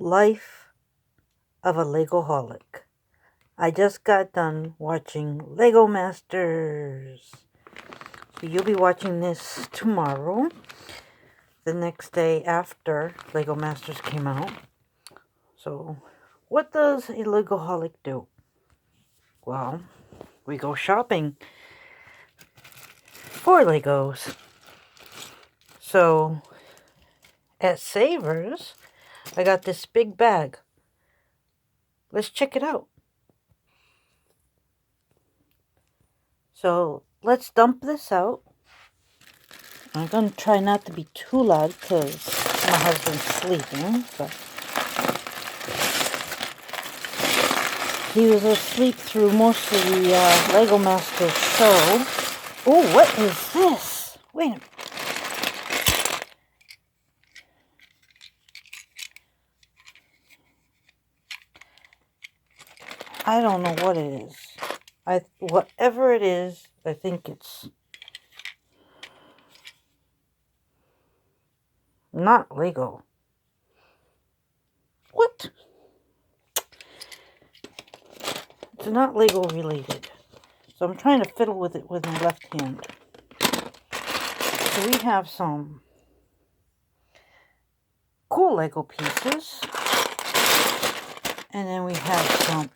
Life of a Legoholic. I just got done watching Lego Masters. So you'll be watching this tomorrow, the next day after Lego Masters came out. So what does a Legoholic do? Well, we go shopping for Legos. So at Savers, I got this big bag. Let's check it out. So let's dump this out. I'm going to try not to be too loud because my husband's sleeping. But he was asleep through most of the Lego Masters show. Oh, what is this? Wait a minute. I don't know what it is. Whatever it is, I think it's not Lego. What? It's not Lego related. So I'm trying to fiddle with it with my left hand. So we have some cool Lego pieces. And then we have some,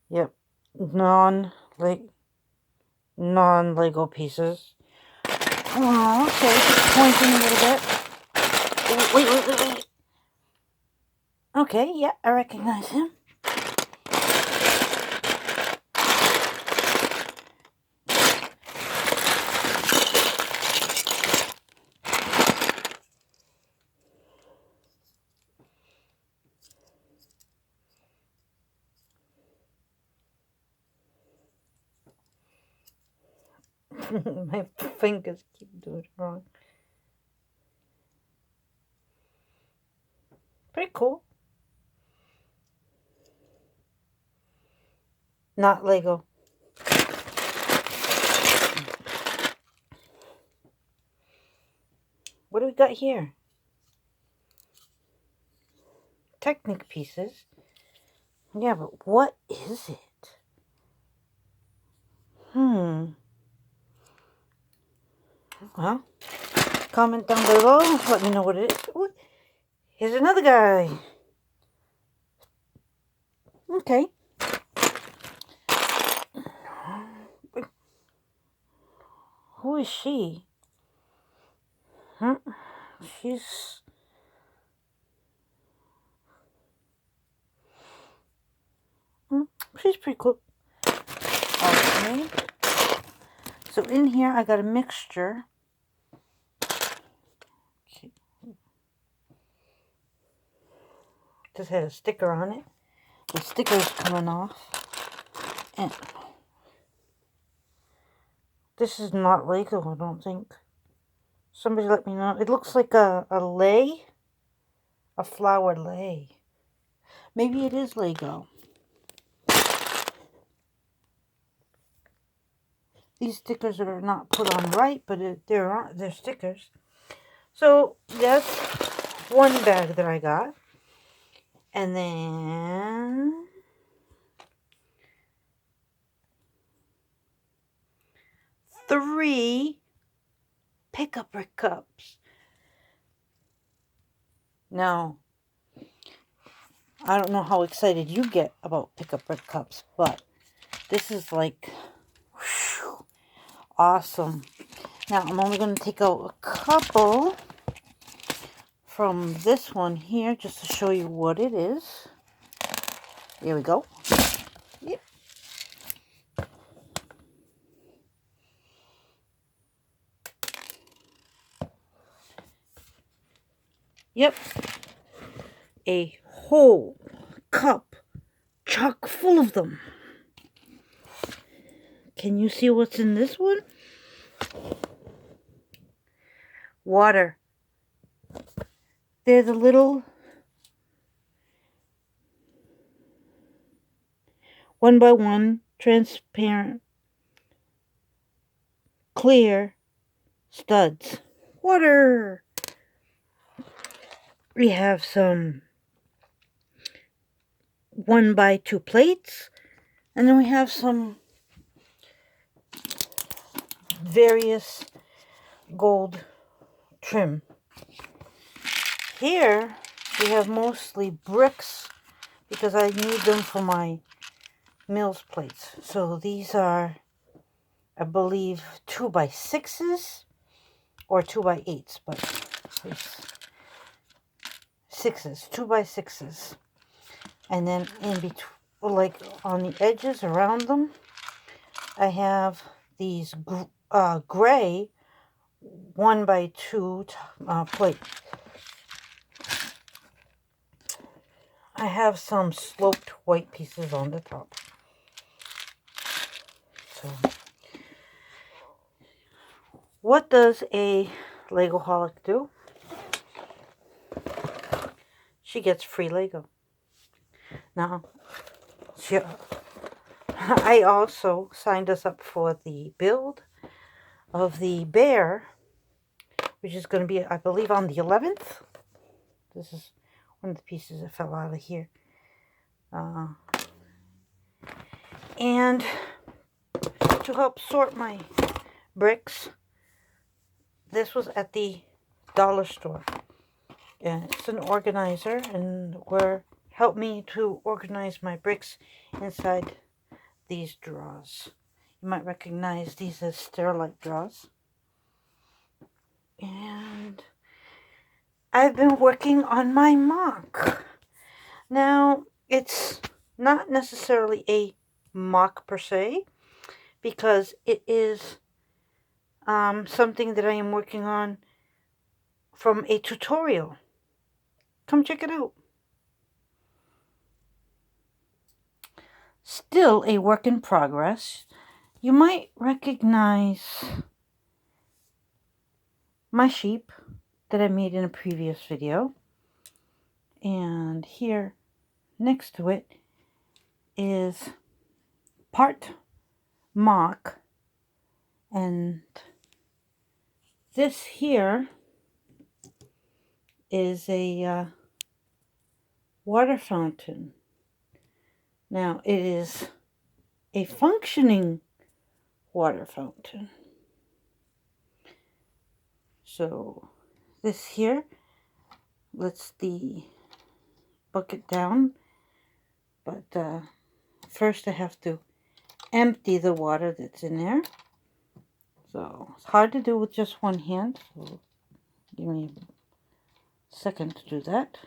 yep, non-Lego pieces. Oh, okay, just pointing a little bit. Oh, wait. Okay, yeah, I recognize him. My fingers keep doing it wrong. Pretty cool. Not Lego. What do we got here? Technic pieces. Yeah, but what is it? Well, comment down below. Let me know what it is. Ooh, here's another guy. Okay. Who is she? She's pretty cool. Okay. So in here I got a mixture. Okay. Just had a sticker on it. The sticker's coming off. And this is not Lego, I don't think. Somebody let me know. It looks like a lei. A flower lei. Maybe it is Lego. These stickers are not put on right, but they're stickers. So that's one bag that I got. And then three pickup cups. Now, I don't know how excited you get about pickup cups, but this is like whew, awesome. Now, I'm only going to take out a couple from this one here just to show you what it is. Here we go. Yep. Yep. A whole cup chock full of them. Can you see what's in this one? Water. They're the little 1x1 transparent clear studs. Water. We have some 1x2 plates, and then we have some various gold trim. Here we have mostly bricks because I need them for my Mills plates. So these are, I believe, 2x6s or 2x8s, but sixes, 2x6s. And then in between, like on the edges around them, I have these gray 1x2 plate. I have some sloped white pieces on the top. So, what does a Legoholic do? She gets free Lego. Now, I also signed us up for the build of the bear, which is going to be, I believe, on the 11th. This is one of the pieces that fell out of here. And to help sort my bricks, this was at the dollar store. And it's an organizer, and helped me to organize my bricks inside these drawers. You might recognize these as Sterilite drawers. And I've been working on my mock. Now, it's not necessarily a mock per se, because it is something that I am working on from a tutorial. Come check it out. Still a work in progress. You might recognize my sheep that I made in a previous video. And here next to it is part mock, and this here is a water fountain. Now, it is a functioning water fountain. So this here lets the bucket down, but first I have to empty the water that's in there. So it's hard to do with just one hand, so give me a second to do that.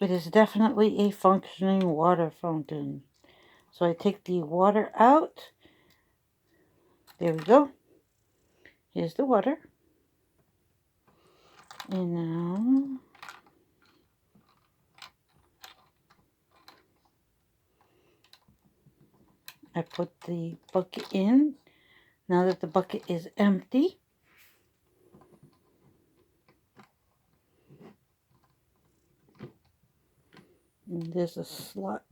It is definitely a functioning water fountain. So I take the water out. There we go. Here's the water. And now I put the bucket in. Now that the bucket is empty, and there's a slot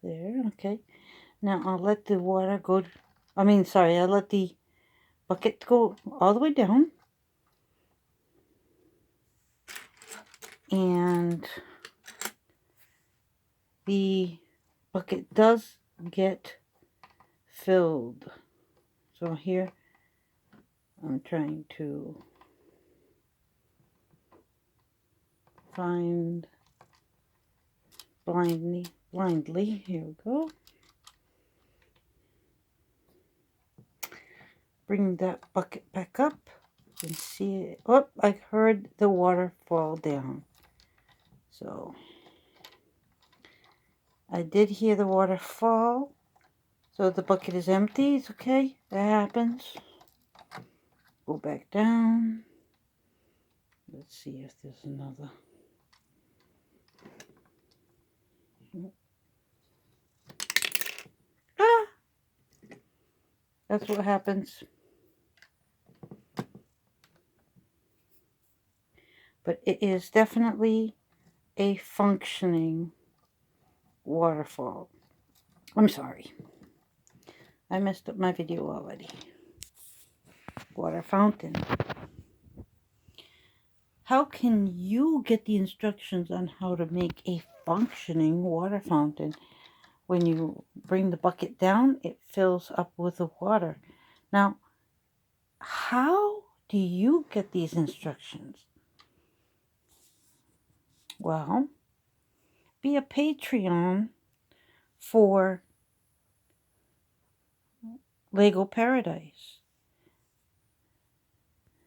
there. Okay. Now I'll let the water go. I'll let the bucket go all the way down. And the bucket does get filled. So here I'm trying to find blindly. Here we go. Bring that bucket back up and see it. Oh, I heard the water fall down. So I did hear the water fall. So the bucket is empty. It's okay. That happens. Go back down. Let's see if there's another. Ah! That's what happens. But it is definitely a functioning waterfall. I'm sorry. I messed up my video already. Water fountain. how can you get the instructions on how to make a functioning water fountain? When you bring the bucket down, it fills up with the water. Now, how do you get these instructions? Well, be a Patreon for Lego Paradise.